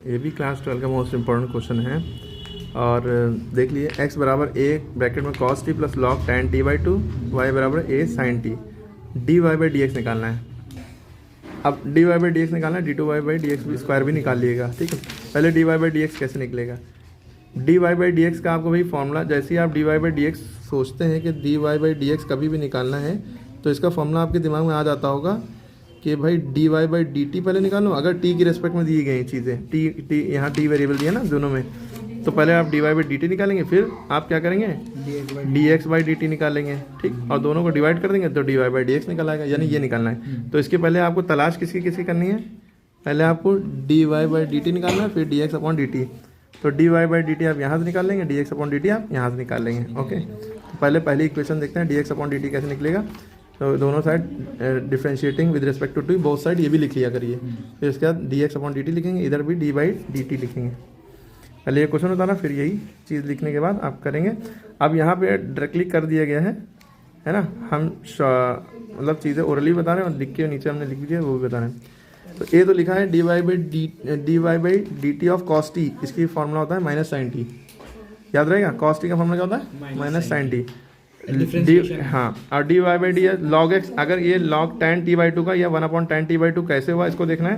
ये भी क्लास 12 का मोस्ट इम्पॉर्टेंट क्वेश्चन है। और देख लिए x बराबर a ब्रैकेट में cos t plus log tan t by 2, y बराबर a sin t, dy by D x निकालना है। अब dy बाई डी एक्स निकालना है, d2y by D X square भी निकाल लिएगा, ठीक है। पहले dy बाई डी एक्स कैसे निकलेगा? dy बाई डी एक्स का आपको भाई फॉर्मूला, जैसे ही आप dy बाई डी एक्स सोचते हैं कि dy बाई डी एक्स कभी भी निकालना है, तो इसका फॉर्मूला आपके दिमाग में आ जाता होगा कि भाई dy बाई डी टी पहले निकालो। अगर t की रेस्पेक्ट में दी गई चीज़ें, t यहाँ t वेरिएबल दिया ना दोनों में, तो पहले आप dy बाई डी टी निकालेंगे, फिर आप क्या करेंगे dx बाई डी टी निकालेंगे, ठीक। और दोनों को डिवाइड कर देंगे तो dy बाई डी एक्स निकल आएगा, यानी ये निकालना है। तो इसके पहले आपको तलाश किसकी किसकी करनी है? पहले आपको dy बाई डी टी निकालना है, फिर dx अपॉन डी टी। तो dy बाई डी टी आप यहाँ से निकाल लेंगे, dx अपॉन डी टी आप यहाँ से निकाल लेंगे, ओके। तो पहले पहली इक्वेशन देखते हैं, dx अपॉन डी टी कैसे निकलेगा। तो दोनों side differentiating with respect to t, both side ये भी लिख लिया करिए। फिर इसके बाद dx अपॉन डी टी लिखेंगे, इधर भी dy बाई डी टी लिखेंगे। पहले ये क्वेश्चन होता ना, फिर यही चीज़ लिखने के बाद आप करेंगे। अब यहाँ पे डायरेक्टली कर दिया गया है ना। हम मतलब चीज़ें ओरली बता रहे हैं और लिख के नीचे हमने लिख दिया वो भी बता रहे हैं। तो ए तो लिखा है dy by D t of cos T, इसकी फॉर्मूला होता है माइनस साइन टी। याद रहेगा, कॉस टी का फॉर्मूला क्या होता है? Minus sine t. हाँ, और D Y by d log x, अगर ये log ten t by two का या 1/tan t/2 कैसे हुआ इसको देखना है,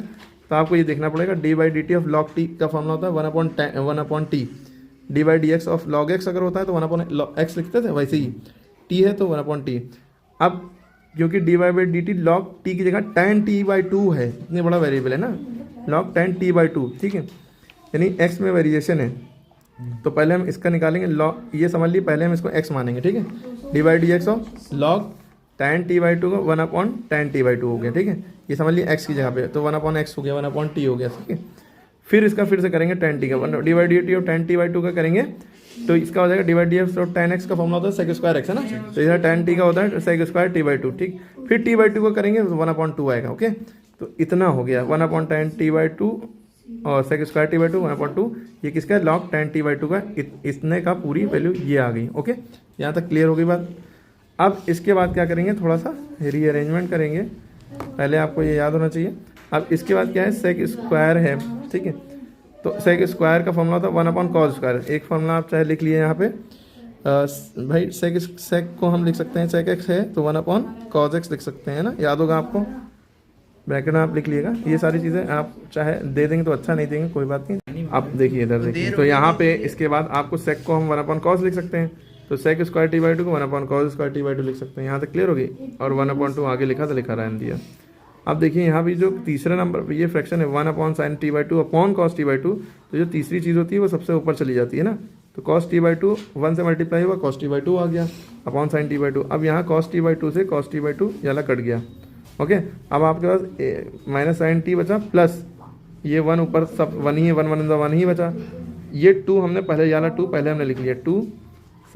तो आपको ये देखना पड़ेगा। D by D t of log T का फॉर्मूला होता है 1/t। D by D X of log x अगर होता है तो 1/x लिखते थे, वैसे ही टी है तो 1/t। अब क्योंकि D Y by D t log t की जगह tan t/2 है, इतनी बड़ा वेरिएबल है ना, लॉग tan t/2, ठीक है, यानी x में वेरिएशन है। तो पहले हम इसका निकालेंगे लॉग, ये समझ लिए, पहले हम इसको x मानेंगे, ठीक है। D by D X of log tan t/2 को 1/tan t/2 हो गया, ठीक है। ये समझ लिए x की जगह पे, तो 1/x हो गया, 1/t हो गया, ठीक है। फिर इसका फिर से करेंगे tan t का, डी बाई डी टी और tan t/2 का करेंगे, तो इसका हो जाएगा डी बाई डी एक्स और tan x का फॉर्मूला होता है sec स्क्वायर x, है ना। तो इधर tan t का होता है sec स्क्वायर t/2, ठीक। फिर t/2 का करेंगे तो 1/2 आएगा, ओके। तो इतना हो गया 1/tan t/2 और sec स्क्वायर t/2 1/2, ये किसका लॉग tan t/2 का, इतने का पूरी वैल्यू ये आ गई, ओके। यहाँ तक क्लियर हो गई बात। अब इसके बाद क्या करेंगे, थोड़ा सा रीअरेंजमेंट करेंगे, पहले आपको ये याद होना चाहिए। अब इसके बाद क्या है, सेक स्क्वायर है, ठीक है। तो सेक स्क्वायर का फॉर्मूला होता है 1/cos स्क्वायर। एक फॉर्मूला आप चाहे लिख लिए यहाँ पे, भाई सेक को हम लिख सकते हैं, सेक एक्स है तो 1/cos x लिख सकते हैं ना, याद होगा आपको, ब्रैकेट में आप लिख लीजिएगा। ये सारी चीज़ें आप चाहे दे देंगे तो अच्छा, नहीं देंगे कोई बात नहीं। आप देखिए इधर देखिए, तो यहाँ पे इसके बाद आपको सेक को हम 1/cos लिख सकते हैं, तो सेक स्क्वायर t/2 को 1/cos स्क्वायर t/2 लिख सकते हैं। यहाँ तक क्लियर होगी। और 1/2 आगे लिखा तो लिखा रहने दिया। अब देखिए यहाँ भी जो तीसरा नंबर ये फ्रैक्शन है 1/sin t/2 upon cos t/2, तो जो तीसरी चीज़ होती है वो सबसे ऊपर चली जाती है ना। तो cos t/2 1 से मल्टीप्लाई हुआ, cos t/2 आ गया अपॉन sin t/2। अब यहाँ cos t/2 से cos t/2 ये वाला कट गया, ओके। अब आपके पास माइनस साइन टी बचा, प्लस ये 1 ऊपर सब 1 ही है, 1 ही बचा। ये 2 हमने पहले, ये वाला 2 पहले हमने लिख लिया, 2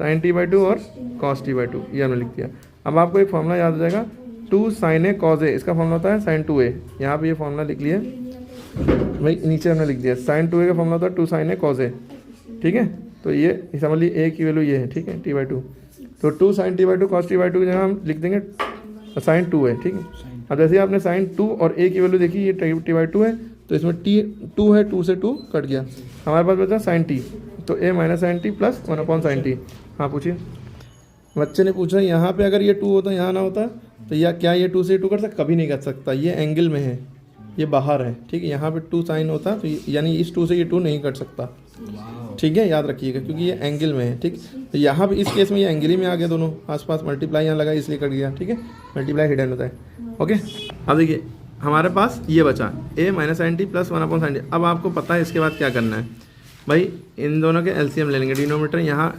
sin t/2 और cos t/2 ये हमने लिख दिया। अब आपको एक फॉर्मूला याद हो जाएगा, 2 sin a cos a, इसका फॉर्मूला होता है sin 2a। यहाँ पे ये फॉर्मूला लिख लिए भाई, नीचे हमने लिख दिया sin 2a का फॉर्मूला होता है 2 sin a cos a, ठीक है। तो ये समझ लीजिए a की वैल्यू ये है, ठीक है, t/2। तो 2 sin t/2 cos t/2 की जगह हम लिख देंगे sin 2a, ठीक है। अब जैसे आपने sin 2 और a की वैल्यू देखी, ये t/2 है, तो इसमें t2 है, 2 से 2 कट गया, हमारे पास बचा sin t, तो a minus sine t plus 1/sin t। हाँ पूछिए, बच्चे ने पूछा यहाँ पे अगर ये 2 होता यहाँ ना होता तो या क्या ये 2 से 2 कर सकता? कभी नहीं कर सकता, ये एंगल में है, ये बाहर है, ठीक है। यहाँ पे 2 साइन होता तो यानी इस 2 से ये 2 नहीं कट सकता, ठीक है, याद रखिएगा, क्योंकि ये एंगल में है, ठीक। तो यहाँ पे इस केस में ये एंगल ही में आ गया, दोनों आसपास मल्टीप्लाई यहाँ लगा इसलिए कट गया, ठीक है, मल्टीप्लाई हिडन होता है, ओके। अब देखिए हमारे पास ये बचा a minus sine t plus 1/sin t। अब आपको पता है इसके बाद क्या करना है भाई, इन दोनों के एलसीएम ले लेंगे, डिनोमीटर यहाँ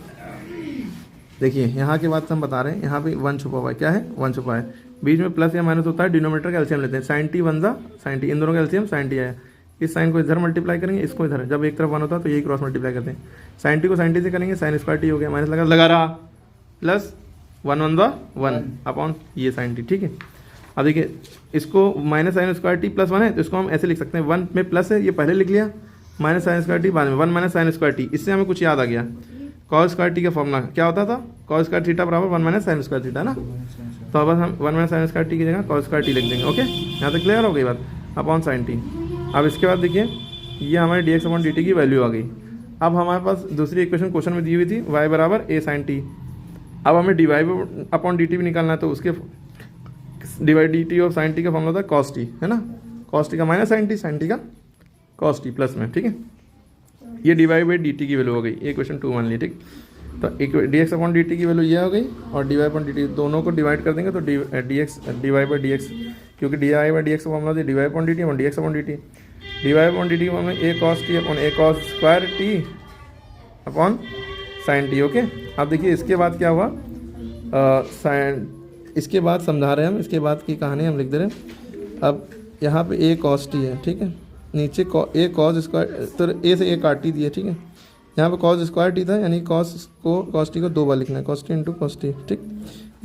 देखिए, यहाँ के बाद हम बता रहे हैं, यहाँ पे 1 छुपा हुआ है, क्या है 1 छुपा है, बीच में प्लस या माइनस होता है, डिनोमीटर का एलसीएम लेते हैं, sin t 1 sin t, इन दोनों का एलसीएम sin t आया। इस साइन को इधर मल्टीप्लाई करेंगे, इसको इधर, जब एक तरफ 1 होता है तो यही क्रॉस मल्टीप्लाई करते हैं, sin t को sin t से करेंगे, sin स्क्वायर t हो गया, माइनस लगा रहा, प्लस 1 अपॉन ये sin t, ठीक है। अब देखिए इसको minus sine square T plus 1 है, तो इसको हम ऐसे लिख सकते हैं, 1 में प्लस है ये पहले लिख लिया, माइनस साइन स्क्वायर टी बाद में, 1 माइनस साइन स्क्वायर टी। इससे हमें कुछ याद आ गया, कॉस स्क्वायर टी का फॉर्मूला क्या होता था, कॉस स्क्वायर थीटा बराबर 1 माइनस साइन स्क्वायर थीटा ना। तो अब हम 1 माइनस साइन स्क्वायर टी की जगह कॉस स्क्वायर टी लिख देंगे, ओके। यहाँ तक क्लियर हो गई बात, अपॉन साइन टी। अब इसके बाद देखिए ये हमारी D X upon D T की वैल्यू आ गई। अब हमारे पास दूसरी इक्वेशन क्वेश्चन में दी हुई थी y बराबर a sin t। अब हमें d Y upon D t भी निकालना है, तो उसके d y d t of sine t का फॉर्मूला था cos t, है ना। cos t का माइनस साइन टी का cos t प्लस में, ठीक है। ये डी वाई बाई डी टी की वैल्यू हो गई, ये क्वेश्चन 2 मान ली, ठीक। तो एक D X upon D T की वैल्यू ये हो गई, और D Y upon D T दोनों को डिवाइड कर देंगे तो D Y by D X, क्योंकि D Y by D X का फॉर्मूला थी D Y upon D T upon D X upon D T. D Y upon D T का formula A cos T upon A cos square T upon sine T. Okay, अब देखिए इसके बाद क्या हुआ, sign, इसके बाद समझा रहे हैं हम, इसके बाद की कहानी हम लिख दे रहे हैं। अब यहाँ पे ए कॉस टी है, ठीक है, नीचे ए कॉस स्क्वायर, तो ए से ए काट टी दिया, ठीक है। यहाँ पे कॉस स्क्वायर टी था, यानी कॉस टी को 2 बार लिखना है, cos T into cos T, ठीक।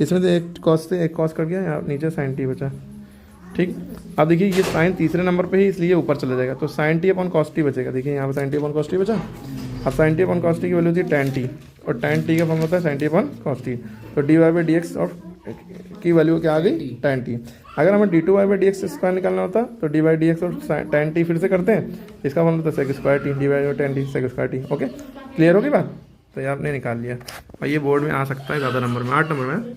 इसमें से एक कॉस से एक कॉस कट गया, यहाँ नीचे साइन टी बचा, ठीक। अब देखिए ये साइन तीसरे नंबर पे ही, इसलिए ऊपर चला जाएगा, तो sine T upon cos T बचेगा। देखिए यहाँ पे sine T upon cos T बचा। अब sine T upon cos T की वैल्यू थी tan टी, और tan टी का फॉर्म होता है sine T upon cos T. तो D Y by D X of की वैल्यू क्या आ गई, tan टी। अगर हमें D two Y by D X square निकालना होता तो डी वाई डी एक्स और tan टी फिर से करते हैं, इसका फॉर्म होता है sec square t, D Y by tan t sec square t. Okay, clear होगी बात। तो ये आपने निकाल लिया, और ये बोर्ड में आ सकता है ज़्यादा नंबर में, 8 नंबर में।